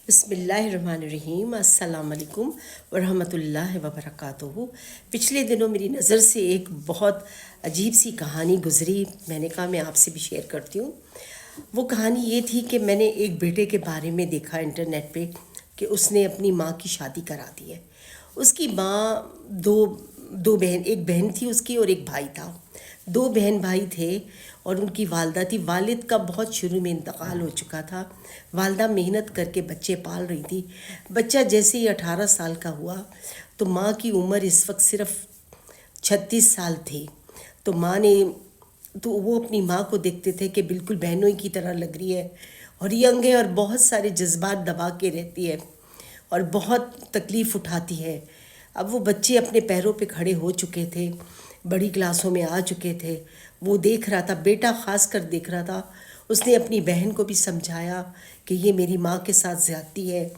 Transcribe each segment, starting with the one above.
بسم اللہ الرحمن الرحیم۔ السلام علیکم ورحمۃ اللہ وبرکاتہ۔ پچھلے دنوں میری نظر سے ایک بہت عجیب سی کہانی گزری، میں نے کہا میں آپ سے بھی شیئر کرتی ہوں۔ وہ کہانی یہ تھی کہ میں نے ایک بیٹے کے بارے میں دیکھا انٹرنیٹ پہ کہ اس نے اپنی ماں کی شادی کرا دی ہے۔ اس کی ماں دو بہن، ایک بہن تھی اس کی اور ایک بھائی تھا۔ دو بہن بھائی تھے اور ان کی والدہ تھی۔ والد کا بہت شروع میں انتقال ہو چکا تھا۔ والدہ محنت کر کے بچے پال رہی تھی۔ بچہ جیسے ہی 18 سال کا ہوا تو ماں کی عمر اس وقت صرف 36 سال تھی۔ تو وہ اپنی ماں کو دیکھتے تھے کہ بالکل بہنوں کی طرح لگ رہی ہے اور ینگ ہے اور بہت سارے جذبات دبا کے رہتی ہے اور بہت تکلیف اٹھاتی ہے۔ اب وہ بچے اپنے پیروں پہ کھڑے ہو چکے تھے، بڑی کلاسوں میں آ چکے تھے۔ وہ دیکھ رہا تھا، بیٹا خاص کر دیکھ رہا تھا۔ اس نے اپنی بہن کو بھی سمجھایا کہ یہ میری ماں کے ساتھ زیادتی ہے،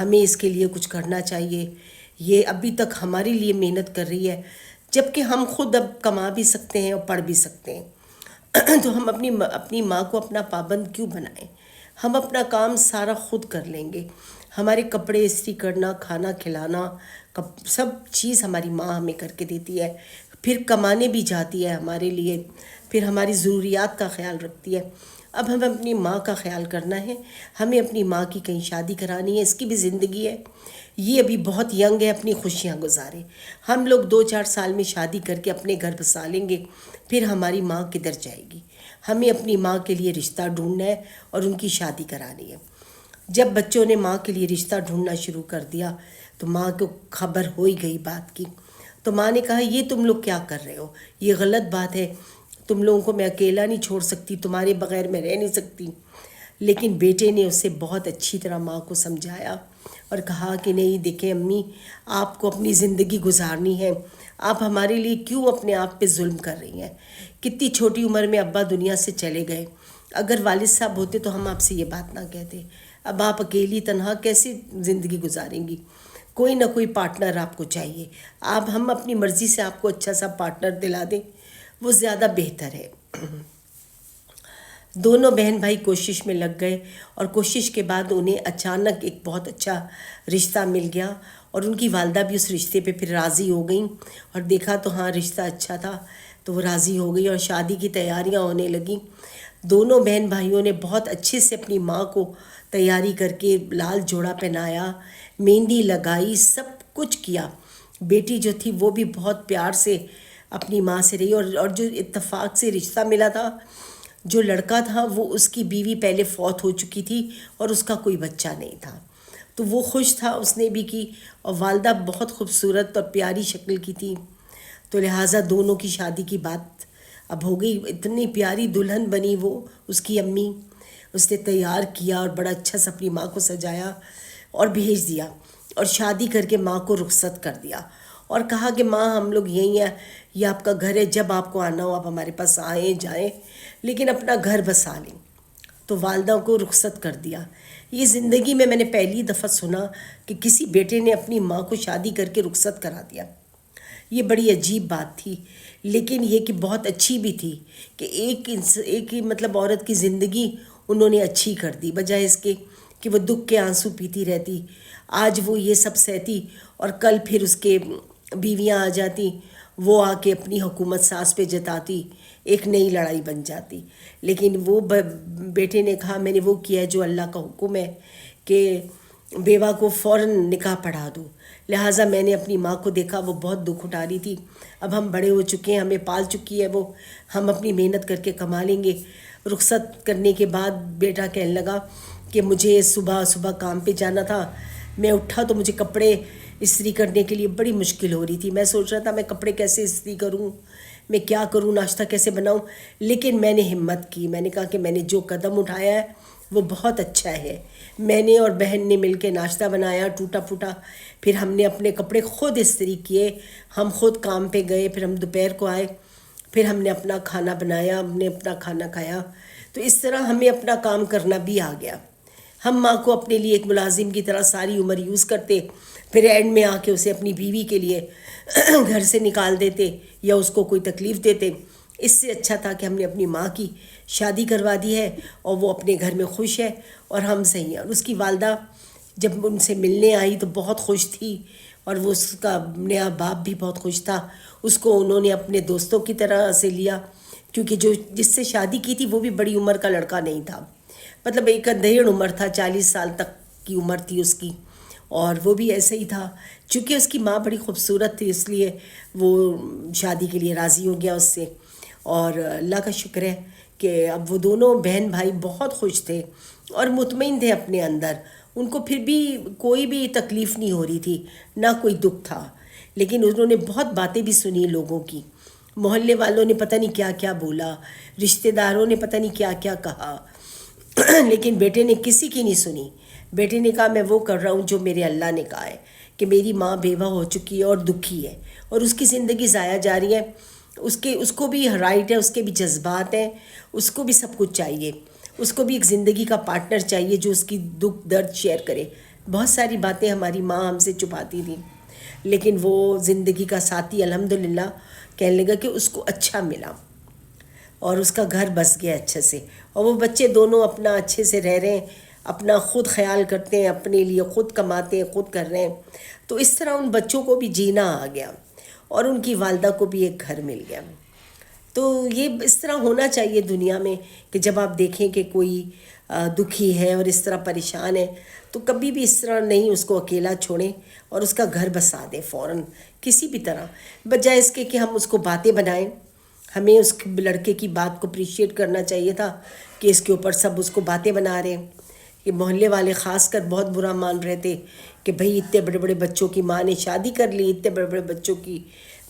ہمیں اس کے لیے کچھ کرنا چاہیے۔ یہ ابھی تک ہمارے لیے محنت کر رہی ہے، جبکہ ہم خود اب کما بھی سکتے ہیں اور پڑھ بھی سکتے ہیں، تو ہم اپنی ماں کو اپنا پابند کیوں بنائیں؟ ہم اپنا کام سارا خود کر لیں گے۔ ہمارے کپڑے استری کرنا، کھانا کھلانا، سب چیز ہماری ماں ہمیں کر کے دیتی ہے، پھر کمانے بھی جاتی ہے ہمارے لیے، پھر ہماری ضروریات کا خیال رکھتی ہے۔ اب ہمیں اپنی ماں کا خیال کرنا ہے، ہمیں اپنی ماں کی کہیں شادی کرانی ہے، اس کی بھی زندگی ہے، یہ ابھی بہت ینگ ہے، اپنی خوشیاں گزارے۔ ہم لوگ 2-4 سال میں شادی کر کے اپنے گھر بسا لیں گے، پھر ہماری ماں کدھر جائے گی؟ ہمیں اپنی ماں کے لیے رشتہ ڈھونڈنا ہے اور ان کی شادی کرانی ہے۔ جب بچوں نے ماں کے لیے رشتہ ڈھونڈنا شروع کر دیا تو ماں کو خبر ہو ہی گئی بات کی۔ تو ماں نے کہا یہ تم لوگ کیا کر رہے ہو؟ یہ غلط بات ہے، تم لوگوں کو میں اکیلا نہیں چھوڑ سکتی، تمہارے بغیر میں رہ نہیں سکتی۔ لیکن بیٹے نے اسے بہت اچھی طرح ماں کو سمجھایا اور کہا کہ نہیں دیکھیں امی، آپ کو اپنی زندگی گزارنی ہے، آپ ہمارے لیے کیوں اپنے آپ پہ ظلم کر رہی ہیں؟ کتنی چھوٹی عمر میں ابا دنیا سے چلے گئے، اگر والد صاحب ہوتے تو ہم آپ سے یہ بات نہ کہتے۔ اب آپ اکیلی تنہا کیسے زندگی گزاریں گی؟ کوئی نہ کوئی پارٹنر آپ کو چاہیے۔ ہم اپنی مرضی سے آپ کو اچھا سا پارٹنر دلا دیں، وہ زیادہ بہتر ہے۔ دونوں بہن بھائی کوشش میں لگ گئے اور کوشش کے بعد انہیں اچانک ایک بہت اچھا رشتہ مل گیا اور ان کی والدہ بھی اس رشتے پہ پھر راضی ہو گئیں اور دیکھا تو ہاں رشتہ اچھا تھا تو وہ راضی ہو گئی اور شادی کی تیاریاں ہونے لگیں۔ دونوں بہن بھائیوں نے بہت اچھے سے اپنی ماں کو تیاری کر کے لال جوڑا پہنایا، مہندی لگائی، سب کچھ کیا۔ بیٹی جو تھی وہ بھی بہت پیار سے اپنی ماں سے رہی اور جو اتفاق سے رشتہ ملا تھا، جو لڑکا تھا وہ اس کی بیوی پہلے فوت ہو چکی تھی اور اس کا کوئی بچہ نہیں تھا، تو وہ خوش تھا، اس نے بھی کی، اور والدہ بہت خوبصورت اور پیاری شکل کی تھی، تو لہٰذا دونوں کی شادی کی بات اب ہو گئی۔ اتنی پیاری دلہن بنی وہ، اس کی امی، اس نے تیار کیا اور بڑا اچھا سے اپنی ماں کو سجایا اور بھیج دیا اور شادی کر کے ماں کو رخصت کر دیا اور کہا کہ ماں ہم لوگ یہیں ہیں، یہ آپ کا گھر ہے، جب آپ کو آنا ہو آپ ہمارے پاس آئیں جائیں، لیکن اپنا گھر بسا لیں۔ تو والدہ کو رخصت کر دیا۔ یہ زندگی میں نے پہلی دفعہ سنا کہ کسی بیٹے نے اپنی ماں کو شادی کر کے رخصت کرا دیا۔ یہ بڑی عجیب بات تھی، لیکن یہ کہ بہت اچھی بھی تھی کہ ایک ہی عورت کی زندگی انہوں نے اچھی کر دی، بجائے اس کے کہ وہ دکھ کے آنسو پیتی رہتی۔ آج وہ یہ سب سہتی اور کل پھر اس کے بیویاں آ جاتی، وہ آ کے اپنی حکومت ساس پہ جتاتی، ایک نئی لڑائی بن جاتی۔ لیکن وہ بیٹے نے کہا میں نے وہ کیا ہے جو اللہ کا حکم ہے کہ بیوہ کو فوراً نکاح پڑھا دو۔ لہٰذا میں نے اپنی ماں کو دیکھا، وہ بہت دکھ اٹھا رہی تھی، اب ہم بڑے ہو چکے ہیں، ہمیں پال چکی ہے وہ، ہم اپنی محنت کر کے کما لیں گے۔ رخصت کرنے کے بعد بیٹا کہنے لگا کہ مجھے صبح صبح کام پہ جانا تھا، میں اٹھا تو مجھے کپڑے استری کرنے کے لیے بڑی مشکل ہو رہی تھی، میں سوچ رہا تھا میں کپڑے کیسے استری کروں، میں کیا کروں، ناشتہ کیسے بناؤں، لیکن میں نے ہمت کی، میں نے کہا کہ میں نے جو قدم اٹھایا ہے وہ بہت اچھا ہے۔ میں نے اور بہن نے مل کے ناشتہ بنایا ٹوٹا پھوٹا، پھر ہم نے اپنے کپڑے خود استری کیے، ہم خود کام پہ گئے، پھر ہم دوپہر کو آئے، پھر ہم نے اپنا کھانا بنایا، ہم نے اپنا کھانا کھایا، تو اس طرح ہمیں اپنا کام کرنا بھی آ گیا۔ ہم ماں کو اپنے لیے ایک ملازم کی طرح ساری عمر یوز کرتے، پھر اینڈ میں آ کے اسے اپنی بیوی کے لیے گھر سے نکال دیتے یا اس کو کوئی تکلیف دیتے۔ اس سے اچھا تھا کہ ہم نے اپنی ماں کی شادی کروا دی ہے اور وہ اپنے گھر میں خوش ہے اور ہم صحیح ہیں۔ اور اس کی والدہ جب ان سے ملنے آئی تو بہت خوش تھی، اور وہ اس کا نیا باپ بھی بہت خوش تھا. اس کو انہوں نے اپنے دوستوں کی طرح سے لیا، کیونکہ جس سے شادی کی تھی وہ بھی بڑی عمر کا لڑکا نہیں تھا، مطلب ایک دہیڑ عمر تھا، 40 سال تک کی عمر تھی اس کی. اور وہ بھی ایسے ہی تھا، چونکہ اس کی ماں بڑی خوبصورت تھی اس لیے وہ شادی کے لیے راضی ہو گیا اس سے. اور اللہ کا شکر ہے کہ اب وہ دونوں بہن بھائی بہت خوش تھے اور مطمئن تھے اپنے اندر. ان کو پھر بھی کوئی بھی تکلیف نہیں ہو رہی تھی، نہ کوئی دکھ تھا. لیکن انہوں نے بہت باتیں بھی سنی لوگوں کی، محلے والوں نے پتہ نہیں کیا کیا بولا، رشتہ داروں نے پتہ نہیں کیا کیا کہا، لیکن بیٹے نے کسی کی نہیں سنی. بیٹے نے کہا میں وہ کر رہا ہوں جو میرے اللہ نے کہا ہے، کہ میری ماں بیوہ ہو چکی ہے اور دکھی ہے اور اس کی زندگی ضائع جا رہی ہے. اس کو بھی رائٹ ہے، اس کے بھی جذبات ہیں، اس کو بھی سب کچھ چاہیے، اس کو بھی ایک زندگی کا پارٹنر چاہیے جو اس کی دکھ درد شیئر کرے. بہت ساری باتیں ہماری ماں ہم سے چھپاتی تھی، لیکن وہ زندگی کا ساتھی الحمدللہ کہنے لگا کہ اس کو اچھا ملا اور اس کا گھر بس گیا اچھے سے، اور وہ بچے دونوں اپنا اچھے سے رہ رہے ہیں، اپنا خود خیال کرتے ہیں، اپنے لیے خود کماتے ہیں، خود کر رہے ہیں. تو اس طرح ان بچوں کو بھی جینا آ گیا اور ان کی والدہ کو بھی ایک گھر مل گیا. تو یہ اس طرح ہونا چاہیے دنیا میں، کہ جب آپ دیکھیں کہ کوئی دکھی ہے اور اس طرح پریشان ہے تو کبھی بھی اس طرح نہیں اس کو اکیلا چھوڑیں اور اس کا گھر بسا دیں فوراً کسی بھی طرح، بجائے اس کے کہ ہم اس کو باتیں بنائیں. ہمیں اس لڑکے کی بات کو اپریشیٹ کرنا چاہیے تھا کہ اس کے اوپر سب اس کو باتیں بنا رہے ہیں. یہ محلے والے خاص کر بہت برا مان رہے تھے کہ بھئی اتنے بڑے بڑے بچوں کی ماں نے شادی کر لی، اتنے بڑے بڑے بچوں کی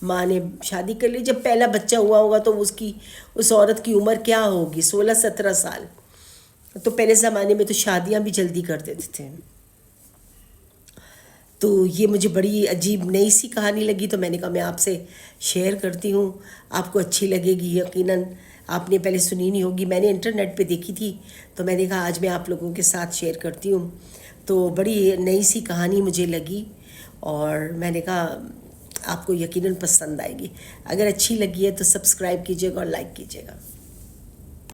ماں نے شادی کر لی. جب پہلا بچہ ہوا ہوگا تو اس عورت کی عمر کیا ہوگی، 16-17 سال. تو پہلے زمانے میں تو شادیاں بھی جلدی کر دیتے تھے. تو یہ مجھے بڑی عجیب نئی سی کہانی لگی، تو میں نے کہا میں آپ سے شیئر کرتی ہوں، آپ کو اچھی لگے گی یقیناً. آپ نے پہلے سنی نہیں ہوگی، میں نے انٹرنیٹ پہ دیکھی تھی تو میں نے کہا آج میں آپ لوگوں کے ساتھ شیئر کرتی ہوں. تو بڑی نئی سی کہانی مجھے لگی اور میں نے کہا آپ کو یقیناً پسند آئے گی. اگر اچھی لگی ہے تو سبسکرائب کیجیے گا اور لائک کیجیے گا.